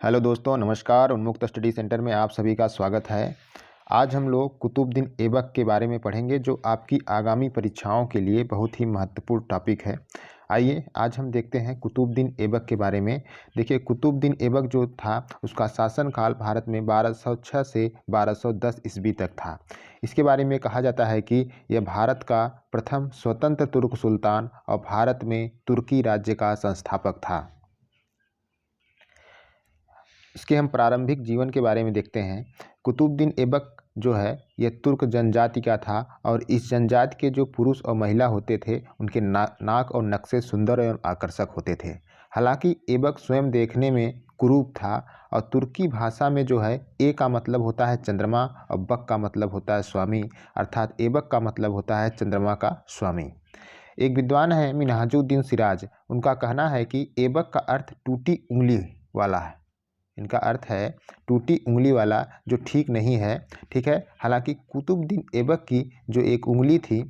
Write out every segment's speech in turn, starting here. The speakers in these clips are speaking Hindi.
हेलो दोस्तों, नमस्कार। उन्मुक्त स्टडी सेंटर में आप सभी का स्वागत है। आज हम लोग कुतुबुद्दीन ऐबक के बारे में पढ़ेंगे, जो आपकी आगामी परीक्षाओं के लिए बहुत ही महत्वपूर्ण टॉपिक है। आइए आज हम देखते हैं कुतुबुद्दीन ऐबक के बारे में। देखिए, कुतुबुद्दीन ऐबक जो था उसका शासनकाल भारत में 1206 से 1210 ईस्वी तक था। इसके बारे में कहा जाता है कि यह भारत का प्रथम स्वतंत्र तुर्क सुल्तान और भारत में तुर्की राज्य का संस्थापक था। इसके हम प्रारंभिक जीवन के बारे में देखते हैं। कुतुबुद्दीन ऐबक जो है यह तुर्क जनजाति का था और इस जनजाति के जो पुरुष और महिला होते थे उनके नाक और नक्शे सुंदर एवं आकर्षक होते थे। हालांकि ऐबक स्वयं देखने में कुरूप था और तुर्की भाषा में जो है ए का मतलब होता है चंद्रमा और बक का मतलब होता है स्वामी, अर्थात ऐबक का मतलब होता है चंद्रमा का स्वामी। एक विद्वान है मिन्हाजुद्दीन सिराज, उनका कहना है कि ऐबक का अर्थ टूटी उंगली वाला है। इनका अर्थ है टूटी उंगली वाला, जो ठीक नहीं है। ठीक है, हालांकि कुतुबुद्दीन ऐबक की जो एक उंगली थी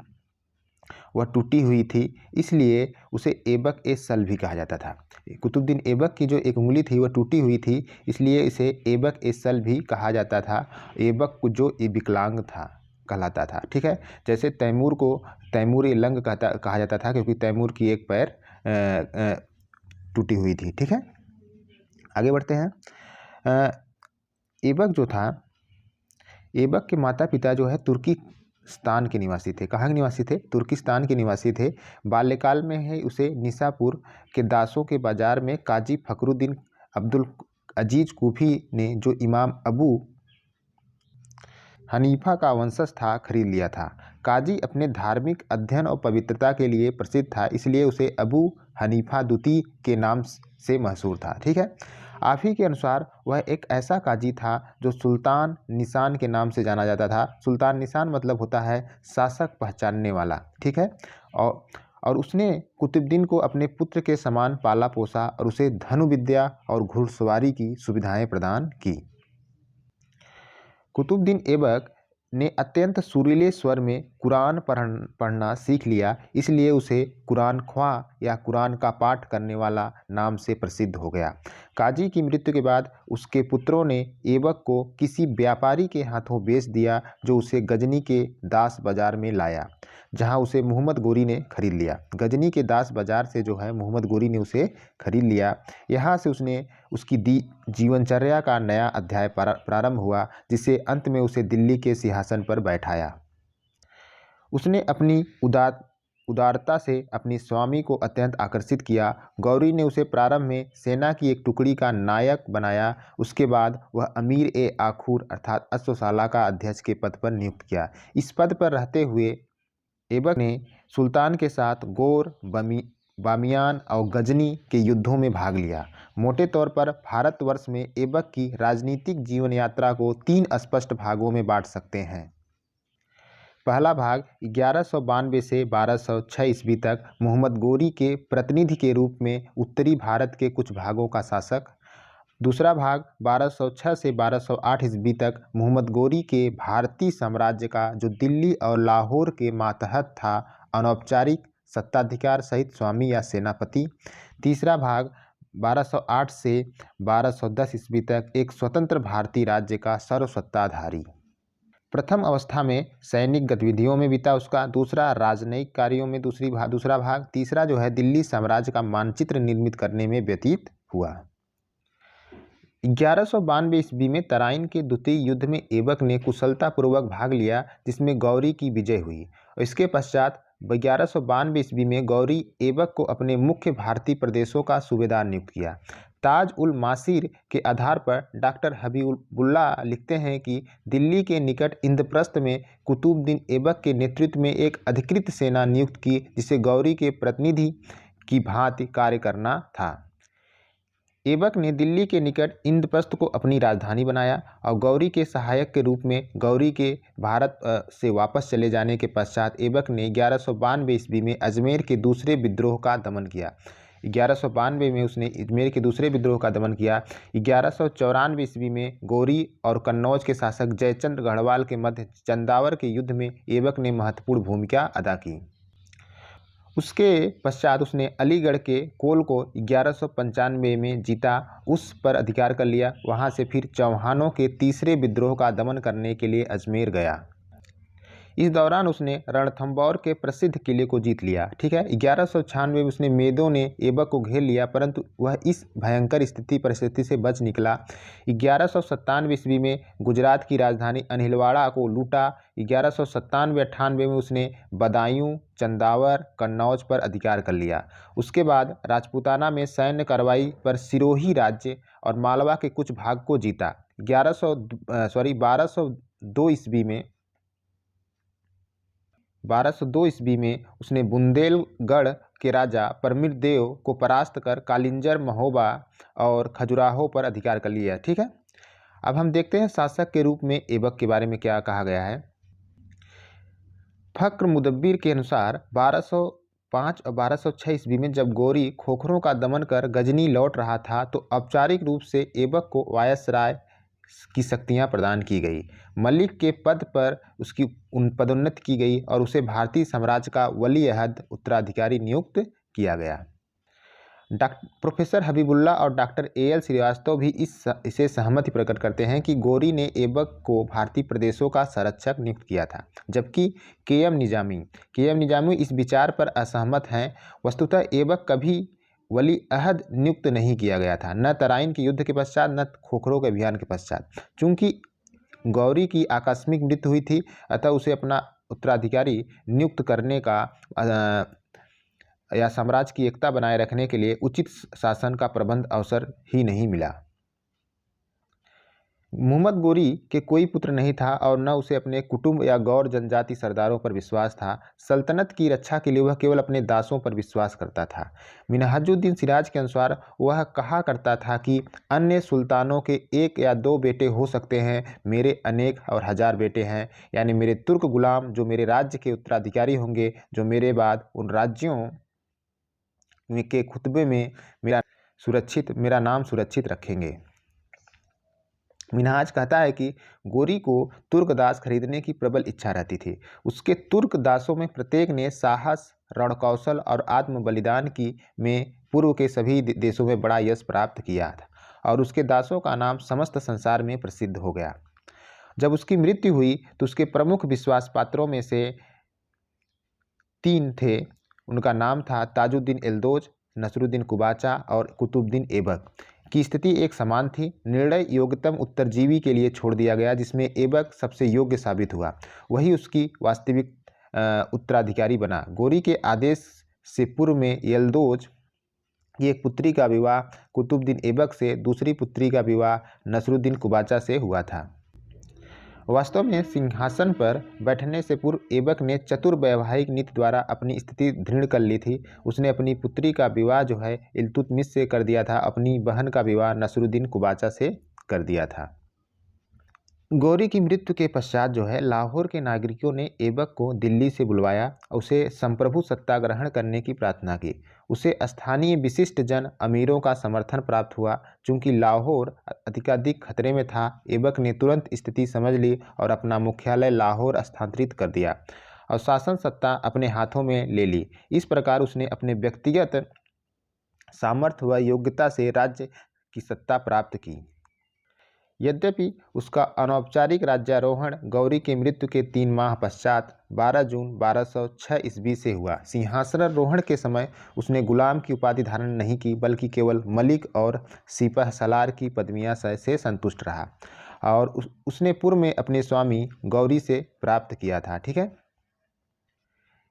वह टूटी हुई थी, इसलिए उसे ऐबक ए सल भी कहा जाता था। कुतुबुद्दीन ऐबक की जो एक उंगली थी वह टूटी हुई थी, इसलिए इसे ऐबक ए सल भी कहा जाता था। ऐबक को जो विकलांग था कहलाता था। ठीक है, जैसे तैमूर को तैमूर ए लंग कहा जाता था, क्योंकि तैमूर की एक पैर टूटी हुई थी। ठीक है, आगे बढ़ते हैं। ऐबक जो था, ऐबक के माता पिता जो है तुर्किस्तान के निवासी थे। कहाँ के निवासी थे? तुर्किस्तान के निवासी थे। बाल्यकाल में ही उसे निसापुर के दासों के बाजार में काजी फखरुद्दीन अब्दुल अजीज कूफी ने, जो इमाम अबू हनीफा का वंशज था, खरीद लिया था। काजी अपने धार्मिक अध्ययन और पवित्रता के लिए प्रसिद्ध था, इसलिए उसे अबू हनीफा द्वितीय के नाम से मशहूर था। ठीक है, आप ही के अनुसार वह एक ऐसा काजी था जो सुल्तान निशान के नाम से जाना जाता था। सुल्तान निशान मतलब होता है शासक पहचानने वाला। ठीक है, और उसने कुतुबुद्दीन को अपने पुत्र के समान पाला पोसा और उसे धनुविद्या और घुड़सवारी की सुविधाएं प्रदान की। कुतुबुद्दीन ऐबक ने अत्यंत सुरीले स्वर में कुरान पढ़ना सीख लिया, इसलिए उसे कुरान ख्वां या कुरान का पाठ करने वाला नाम से प्रसिद्ध हो गया। काजी की मृत्यु के बाद उसके पुत्रों ने ऐबक को किसी व्यापारी के हाथों बेच दिया, जो उसे गजनी के दास बाजार में लाया, जहां उसे मोहम्मद गोरी ने खरीद लिया। गजनी के दास बाजार से जो है मोहम्मद गोरी ने उसे खरीद लिया। यहाँ से उसकी जीवनचर्या का नया अध्याय प्रारंभ हुआ, जिसे अंत में उसे दिल्ली के सिंहासन पर बैठाया। उसने अपनी उदारता से अपनी स्वामी को अत्यंत आकर्षित किया। गौरी ने उसे प्रारंभ में सेना की एक टुकड़ी का नायक बनाया। उसके बाद वह अमीर ए आखूर अर्थात अश्वशाला का अध्यक्ष के पद पर नियुक्त किया। इस पद पर रहते हुए ऐबक ने सुल्तान के साथ गोर, बामियान और गजनी के युद्धों में भाग लिया। मोटे तौर पर भारतवर्ष में ऐबक की राजनीतिक जीवन यात्रा को 3 स्पष्ट भागों में बांट सकते हैं। पहला भाग 1192 से 1206 ईस्वी तक मोहम्मद गोरी के प्रतिनिधि के रूप में उत्तरी भारत के कुछ भागों का शासक। दूसरा भाग 1206 से 1208 ईस्वी तक मोहम्मद गोरी के भारतीय साम्राज्य का, जो दिल्ली और लाहौर के मातहत था, अनौपचारिक सत्ताधिकार सहित स्वामी या सेनापति। तीसरा भाग 1208 से 1210 ईस्वी तक एक स्वतंत्र भारतीय राज्य का सर्वसत्ताधारी। प्रथम अवस्था में सैनिक गतिविधियों में बीता उसका, दूसरा राजनयिक कार्यों में दूसरा भाग, तीसरा जो है दिल्ली साम्राज्य का मानचित्र निर्मित करने में व्यतीत हुआ। 1192 ईस्वी में तराइन के द्वितीय युद्ध में ऐबक ने कुशलतापूर्वक भाग लिया, जिसमें गौरी की विजय हुई। और इसके पश्चात 1192 ईस्वी में गौरी ऐबक को अपने मुख्य भारतीय प्रदेशों का सूबेदार नियुक्त किया। ताज उल मासीर के आधार पर डॉक्टर हबीबुल्लाह लिखते हैं कि दिल्ली के निकट इंद्रप्रस्थ में कुतुबुद्दीन ऐबक के नेतृत्व में एक अधिकृत सेना नियुक्त की, जिसे गौरी के प्रतिनिधि की भांति कार्य करना था। ऐबक ने दिल्ली के निकट इंद्रप्रस्थ को अपनी राजधानी बनाया और गौरी के सहायक के रूप में गौरी के भारत से वापस चले जाने के पश्चात ऐबक ने 1192 ईस्वी में अजमेर के दूसरे विद्रोह का दमन किया। 1192 में उसने अजमेर के दूसरे विद्रोह का दमन किया। 1194 ईस्वी में गौरी और कन्नौज के शासक जयचंद्र गढ़वाल के मध्य चंदावर के युद्ध में ऐबक ने महत्वपूर्ण भूमिका अदा की। उसके पश्चात उसने अलीगढ़ के कोल को 1195 में जीता, उस पर अधिकार कर लिया। वहाँ से फिर चौहानों के तीसरे विद्रोह का दमन करने के लिए अजमेर गया। इस दौरान उसने रणथंभौर के प्रसिद्ध किले को जीत लिया। ठीक है, 1196 में उसने मेदों ने ऐबक को घेर लिया, परंतु वह इस भयंकर परिस्थिति से बच निकला। 1197 ईस्वी में गुजरात की राजधानी अनिलवाड़ा को लूटा। 1197-98 में उसने बदायूं, चंदावर, कन्नौज पर अधिकार कर लिया। उसके बाद राजपूताना में सैन्य कार्रवाई पर सिरोही राज्य और मालवा के कुछ भाग को जीता। 1202 ईस्वी में उसने बुंदेलगढ़ के राजा परमिरदेव को परास्त कर कालिंजर, महोबा और खजुराहो पर अधिकार कर लिया। ठीक है, अब हम देखते हैं शासक के रूप में ऐबक के बारे में क्या कहा गया है। फक्र मुदब्बिर के अनुसार 1205 और 1206 ईस्वी में जब गौरी खोखरों का दमन कर गजनी लौट रहा था तो औपचारिक रूप से ऐबक को वायसराय की शक्तियां प्रदान की गई। मलिक के पद पर उसकी पदोन्नति की गई और उसे भारतीय साम्राज्य का वली अहद उत्तराधिकारी नियुक्त किया गया। प्रोफेसर हबीबुल्ला और डॉक्टर ए.एल. श्रीवास्तव भी इसे सहमति प्रकट करते हैं कि गौरी ने ऐबक को भारतीय प्रदेशों का संरक्षक नियुक्त किया था, जबकि के.एम. निजामी इस विचार पर असहमत हैं। वस्तुतः ऐबक कभी वली अहद नियुक्त नहीं किया गया था, न तराइन के युद्ध के पश्चात न खोखरों के अभियान के पश्चात। चूंकि गौरी की आकस्मिक मृत्यु हुई थी, अतः उसे अपना उत्तराधिकारी नियुक्त करने का या साम्राज्य की एकता बनाए रखने के लिए उचित शासन का प्रबंध अवसर ही नहीं मिला। मुहम्मद गोरी के कोई पुत्र नहीं था और न उसे अपने कुटुंब या गौर जनजाति सरदारों पर विश्वास था। सल्तनत की रक्षा के लिए वह केवल अपने दासों पर विश्वास करता था। मिन्हाजुद्दीन सिराज के अनुसार वह कहा करता था कि अन्य सुल्तानों के 1 या 2 बेटे हो सकते हैं, मेरे अनेक और हजार बेटे हैं, यानी मेरे तुर्क गुलाम जो मेरे राज्य के उत्तराधिकारी होंगे, जो मेरे बाद उन राज्यों के खुतबे में मेरा नाम सुरक्षित रखेंगे। मिन्हाज कहता है कि गोरी को तुर्क दास खरीदने की प्रबल इच्छा रहती थी। उसके तुर्क दासों में प्रत्येक ने साहस, रणकौशल और आत्म बलिदान की में पूर्व के सभी देशों में बड़ा यश प्राप्त किया था और उसके दासों का नाम समस्त संसार में प्रसिद्ध हो गया। जब उसकी मृत्यु हुई तो उसके प्रमुख विश्वास पात्रों में से 3 थे। उनका नाम था ताजुद्दीन एल्दोज, नसरुद्दीन कुबाचा और कुतुबुद्दीन ऐबक। की स्थिति एक समान थी। निर्णय योग्यतम उत्तरजीवी के लिए छोड़ दिया गया, जिसमें ऐबक सबसे योग्य साबित हुआ। वही उसकी वास्तविक उत्तराधिकारी बना। गोरी के आदेश से पूर्व में यल्दोज की एक पुत्री का विवाह कुतुबुद्दीन ऐबक से, दूसरी पुत्री का विवाह नसरुद्दीन कुबाचा से हुआ था। वास्तव में सिंहासन पर बैठने से पूर्व ऐबक ने चतुर वैवाहिक नीति द्वारा अपनी स्थिति दृढ़ कर ली थी। उसने अपनी पुत्री का विवाह जो है इल्तुतमिश से कर दिया था, अपनी बहन का विवाह नसरुद्दीन कुबाचा से कर दिया था। गौरी की मृत्यु के पश्चात जो है लाहौर के नागरिकों ने ऐबक को दिल्ली से बुलवाया, उसे संप्रभु सत्ता ग्रहण करने की प्रार्थना की। उसे स्थानीय विशिष्ट जन अमीरों का समर्थन प्राप्त हुआ। चूंकि लाहौर अधिकाधिक खतरे में था, ऐबक ने तुरंत स्थिति समझ ली और अपना मुख्यालय लाहौर स्थानांतरित कर दिया और शासन सत्ता अपने हाथों में ले ली। इस प्रकार उसने अपने व्यक्तिगत सामर्थ्य व योग्यता से राज्य की सत्ता प्राप्त की। यद्यपि उसका अनौपचारिक राज्यारोहण गौरी की मृत्यु के 3 माह पश्चात 12 जून 1206 ईस्वी से हुआ। सिंहासनारोहण के समय उसने गुलाम की उपाधि धारण नहीं की, बल्कि केवल मलिक और सिपह सलार की पदवियां से संतुष्ट रहा और उसने पूर्व में अपने स्वामी गौरी से प्राप्त किया था। ठीक है,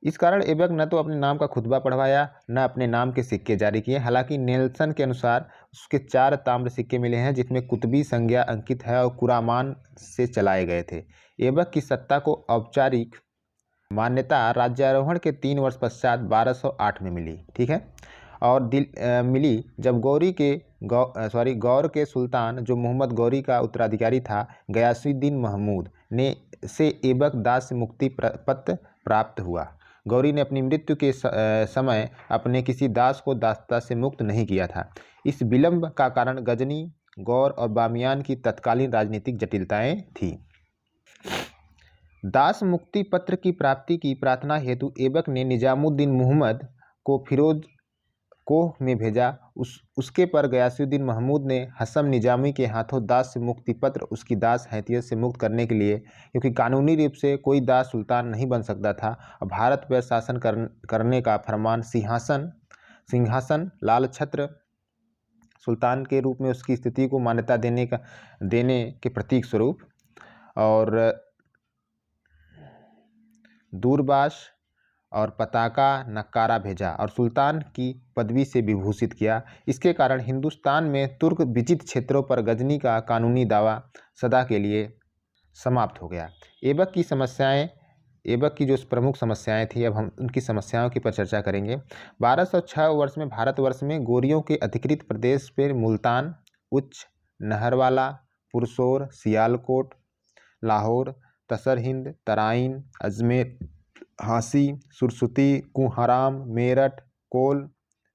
इस कारण ऐबक न तो अपने नाम का खुतबा पढ़वाया, न अपने नाम के सिक्के जारी किए। हालांकि नेल्सन के अनुसार उसके 4 ताम्र सिक्के मिले हैं, जिसमें कुतबी संज्ञा अंकित है और कुरामान से चलाए गए थे। ऐबक की सत्ता को औपचारिक मान्यता राज्यारोहण के 3 वर्ष पश्चात 1208 में मिली। ठीक है, और मिली जब गौर के सुल्तान जो मोहम्मद गौरी का उत्तराधिकारी था, गयासुद्दीन महमूद ने से ऐबक दास से मुक्ति पत्र प्राप्त हुआ। गौरी ने अपनी मृत्यु के समय अपने किसी दास को दासता से मुक्त नहीं किया था। इस विलंब का कारण गजनी, गौर और बामियान की तत्कालीन राजनीतिक जटिलताएं थीं। दास मुक्ति पत्र की प्राप्ति की प्रार्थना हेतु ऐबक ने निजामुद्दीन मुहम्मद को फिरोज कोह में भेजा। उसके पर गयासुद्दीन महमूद ने हसन निजामी के हाथों दास से मुक्ति पत्र उसकी दास हैसियत से मुक्त करने के लिए, क्योंकि कानूनी रूप से कोई दास सुल्तान नहीं बन सकता था, और भारत पर शासन करने का फरमान सिंहासन लाल छत्र सुल्तान के रूप में उसकी स्थिति को मान्यता देने के प्रतीक स्वरूप, और दूरबाश और पताका नक्कारा भेजा और सुल्तान की पदवी से विभूषित किया। इसके कारण हिंदुस्तान में तुर्क विजित क्षेत्रों पर गजनी का कानूनी दावा सदा के लिए समाप्त हो गया। ऐबक की जो प्रमुख समस्याएं थी, अब हम उनकी समस्याओं की पर चर्चा करेंगे। 1206 वर्ष में भारतवर्ष में गोरियों के अधिकृत प्रदेश पर मुल्तान, उच्च, नहरवाला, पुरसोर, सियालकोट, लाहौर, तसर हिंद, तराइन, अजमेर, हांसी, सुरसुती, कुहराम, मेरठ, कोल,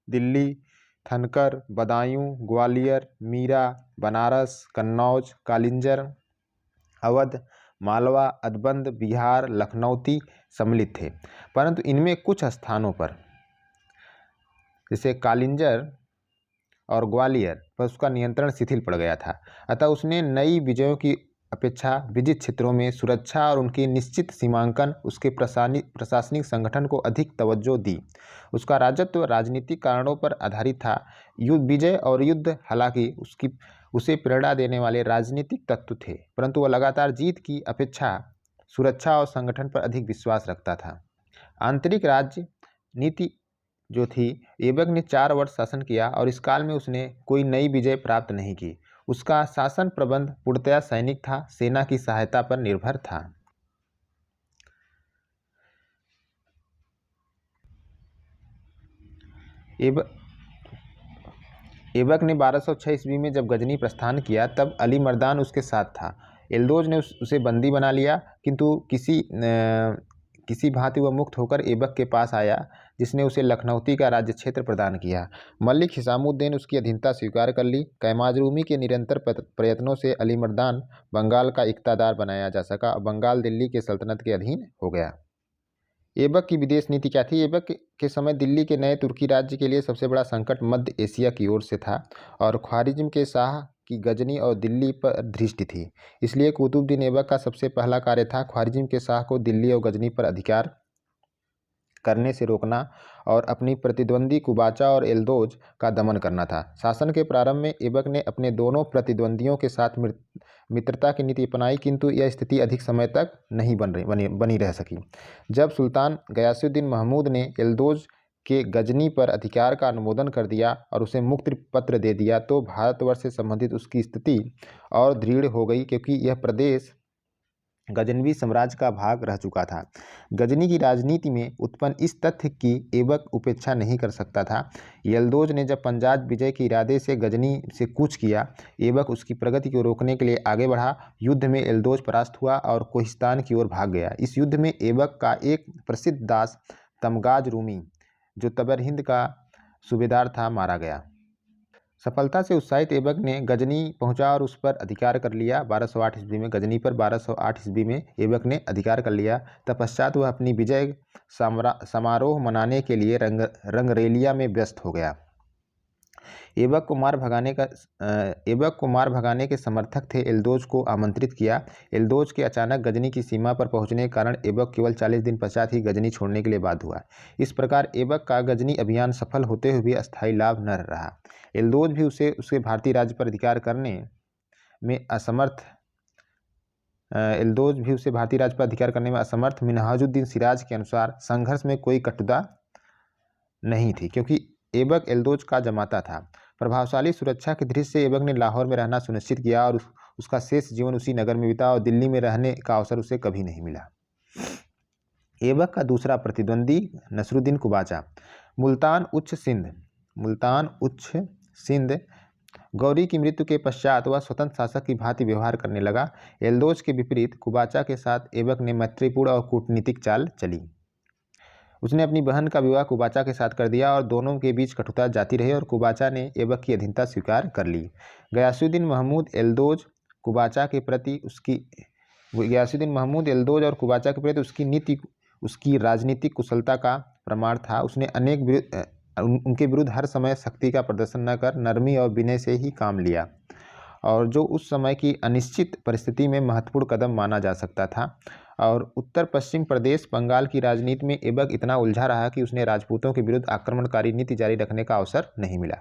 दिल्ली, थनकर, बदायूं, ग्वालियर, मीरा, बनारस, कन्नौज, कालिंजर, अवध, मालवा, अदबंद, बिहार, लखनौती सम्मिलित थे। परंतु इनमें कुछ स्थानों पर जैसे कालिंजर और ग्वालियर पर उसका नियंत्रण शिथिल पड़ गया था। अतः उसने नई विजयों की अपेक्षा विजित क्षेत्रों में सुरक्षा और उनके निश्चित सीमांकन, उसके प्रशासनिक संगठन को अधिक तवज्जो दी। उसका राजत्व राजनीतिक कारणों पर आधारित था। विजय और युद्ध हालांकि उसे प्रेरणा देने वाले राजनीतिक तत्व थे, परंतु वह लगातार जीत की अपेक्षा सुरक्षा और संगठन पर अधिक विश्वास रखता था। आंतरिक राज्य नीति जो थी, ऐबक ने 4 वर्ष शासन किया और इस काल में उसने कोई नई विजय प्राप्त नहीं की। उसका शासन प्रबंध पूर्णतया सैनिक था, सेना की सहायता पर निर्भर था। ऐबक ने 1206 ईस्वी में जब गजनी प्रस्थान किया तब अली मर्दान उसके साथ था। एल्दोज ने उसे बंदी बना लिया, किंतु किसी भांति वह मुक्त होकर ऐबक के पास आया, जिसने उसे लखनौती का राज्य क्षेत्र प्रदान किया। मलिक हिसामुद्दीन उसकी अधीनता स्वीकार कर ली। कैमाजरूमी के निरंतर प्रयत्नों से अली मर्दान बंगाल का इख्तियारदार बनाया जा सका और बंगाल दिल्ली के सल्तनत के अधीन हो गया। ऐबक की विदेश नीति क्या थी? ऐबक के समय दिल्ली के नए तुर्की राज्य के लिए सबसे बड़ा संकट मध्य एशिया की ओर से था और ख्वारिज्म के शाह की गजनी और दिल्ली पर दृष्टि थी। इसलिए कुतुबुद्दीन ऐबक का सबसे पहला कार्य था ख्वारिज्म के शाह को दिल्ली और गजनी पर अधिकार करने से रोकना और अपनी प्रतिद्वंदी कुबाचा और एल्दोज का दमन करना था। शासन के प्रारंभ में ऐबक ने अपने दोनों प्रतिद्वंदियों के साथ मित्रता की नीति अपनाई, किंतु यह स्थिति अधिक समय तक नहीं बनी रह सकी। जब सुल्तान गयासुद्दीन महमूद ने एल्दोज के गजनी पर अधिकार का अनुमोदन कर दिया और उसे मुक्ति पत्र दे दिया, तो भारतवर्ष से संबंधित उसकी स्थिति और दृढ़ हो गई, क्योंकि यह प्रदेश गजनवी साम्राज्य का भाग रह चुका था। गजनी की राजनीति में उत्पन्न इस तथ्य की ऐबक उपेक्षा नहीं कर सकता था। यल्दोज ने जब पंजाब विजय के इरादे से गजनी से कूच किया, ऐबक उसकी प्रगति को रोकने के लिए आगे बढ़ा। युद्ध में यल्दोज परास्त हुआ और कोहिस्तान की ओर भाग गया। इस युद्ध में ऐबक का एक प्रसिद्ध दास तमगाज रूमी, जो तबर हिंद का सूबेदार था, मारा गया। सफलता से उत्साहित ऐबक ने गजनी पहुंचा और उस पर अधिकार कर लिया। 1208 ईस्वी में गजनी पर 1208 ईस्वी में ऐबक ने अधिकार कर लिया। तत्पश्चात वह अपनी विजय समारोह मनाने के लिए रंगरेलिया में व्यस्त हो गया। ऐबक को मार भगाने के समर्थक थे एल्दोज को आमंत्रित किया। एल्दोज के अचानक गजनी की सीमा पर पहुंचने के कारण ऐबक केवल 40 दिन पश्चात ही गजनी छोड़ने के लिए बाध्य हुआ। इस प्रकार ऐबक का गजनी अभियान सफल होते हुए भी अस्थायी लाभ न रहा। एल्दोज भी उसके भारतीय राज्य पर अधिकार करने में असमर्थ मिन्हाजुद्दीन सिराज के अनुसार संघर्ष में कोई कटुता नहीं थी, क्योंकि ऐबक एल्दोज का जमाता था। प्रभावशाली सुरक्षा की दृष्टि से ऐबक ने लाहौर में रहना सुनिश्चित किया और उसका शेष जीवन उसी नगर में बिता और दिल्ली में रहने का अवसर उसे कभी नहीं मिला। ऐबक का दूसरा प्रतिद्वंदी नसरुद्दीन कुबाचा। मुल्तान उच्च सिंध गौरी की मृत्यु के पश्चात वह स्वतंत्र शासक की भांति व्यवहार करने लगा। एल्दोज के विपरीत कुबाचा के साथ ऐबक ने मैत्रीपूर्ण और कूटनीतिक चाल चली। उसने अपनी बहन का विवाह कुबाचा के साथ कर दिया और दोनों के बीच कटुता जाती रही और कुबाचा ने ऐबक की अधीनता स्वीकार कर ली। गयासुद्दीन महमूद एल्दोज और कुबाचा के प्रति उसकी नीति उसकी राजनीतिक कुशलता का प्रमाण था। उसने उनके विरुद्ध हर समय शक्ति का प्रदर्शन न कर नरमी और विनय से ही काम लिया, और जो उस समय की अनिश्चित परिस्थिति में महत्वपूर्ण कदम माना जा सकता था। और उत्तर पश्चिम प्रदेश बंगाल की राजनीति में ऐबक इतना उलझा रहा कि उसने राजपूतों के विरुद्ध आक्रमणकारी नीति जारी रखने का अवसर नहीं मिला।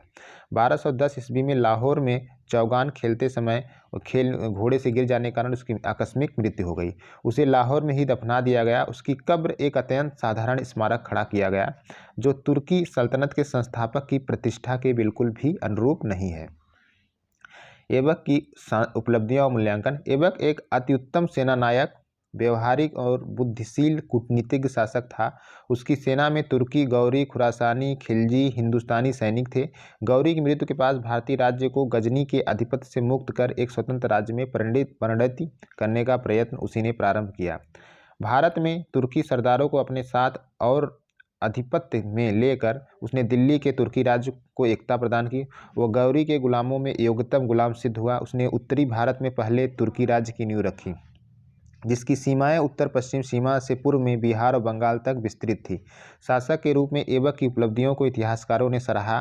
1210 ईस्वी में लाहौर में चौगान खेलते समय घोड़े से गिर जाने के कारण उसकी आकस्मिक मृत्यु हो गई। उसे लाहौर में ही दफना दिया गया। उसकी कब्र एक अत्यंत साधारण स्मारक खड़ा किया गया, जो तुर्की सल्तनत के संस्थापक की प्रतिष्ठा के बिल्कुल भी अनुरूप नहीं है। ऐबक की उपलब्धियां और मूल्यांकन। ऐबक एक अति उत्तम सेना नायक, व्यवहारिक और बुद्धिशील कूटनीतिज्ञ शासक था। उसकी सेना में तुर्की, गौरी, खुरासानी, खिलजी, हिंदुस्तानी सैनिक थे। गौरी की मृत्यु के पास भारतीय राज्य को गजनी के आधिपत्य से मुक्त कर एक स्वतंत्र राज्य में परिणति करने का प्रयत्न उसी ने प्रारंभ किया। भारत में तुर्की सरदारों को अपने साथ और आधिपत्य में लेकर उसने दिल्ली के तुर्की राज्य को एकता प्रदान की। वो गौरी के गुलामों में योग्यतम गुलाम सिद्ध हुआ। उसने उत्तरी भारत में पहले तुर्की राज्य की नींव रखी, जिसकी सीमाएं उत्तर पश्चिम सीमा से पूर्व में बिहार और बंगाल तक विस्तृत थी। शासक के रूप में ऐबक की उपलब्धियों को इतिहासकारों ने सराहा।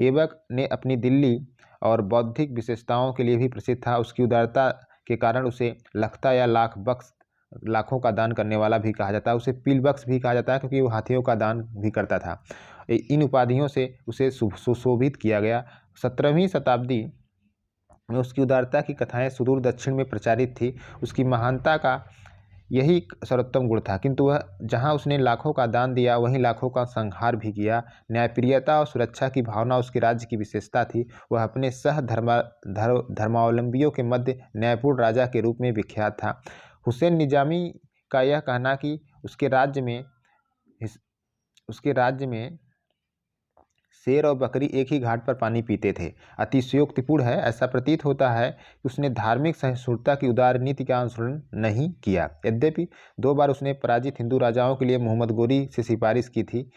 ऐबक ने अपनी दिल्ली और बौद्धिक विशेषताओं के लिए भी प्रसिद्ध था। उसकी उदारता के कारण उसे लखता या लाखों का दान करने वाला भी कहा जाता है। उसे पीलबख्श भी कहा जाता है, क्योंकि वो हाथियों का दान भी करता था। इन उपाधियों से उसे सुशोभित किया गया। 17वीं शताब्दी में उसकी उदारता की कथाएं सुदूर दक्षिण में प्रचारित थी। उसकी महानता का यही सर्वोत्तम गुण था, किंतु वह जहां उसने लाखों का दान दिया वहीं लाखों का संहार भी किया। न्यायप्रियता और सुरक्षा की भावना उसके राज्य की विशेषता थी। वह अपने धर्मावलंबियों के मध्य न्यायपूर्ण राजा के रूप में विख्यात था। हुसैन निजामी का यह कहना कि उसके राज्य में शेर और बकरी एक ही घाट पर पानी पीते थे, अतिशयोक्तिपूर्ण है। ऐसा प्रतीत होता है कि उसने धार्मिक सहिष्णुता की उदार नीति का अनुसरण नहीं किया। यद्यपि 2 बार उसने पराजित हिंदू राजाओं के लिए मोहम्मद गोरी से सिफारिश की थी।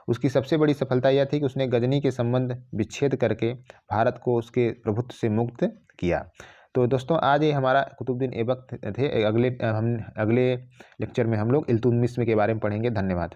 उसकी सबसे बड़ी सफलता यह थी कि उसने गजनी के संबंध विच्छेद करके भारत को उसके प्रभुत्व से मुक्त किया। तो दोस्तों, आज ये हमारा कुतुबुद्दीन ऐबक थे। अगले लेक्चर में हम लोग इल्तुतमिश के बारे में पढ़ेंगे। धन्यवाद।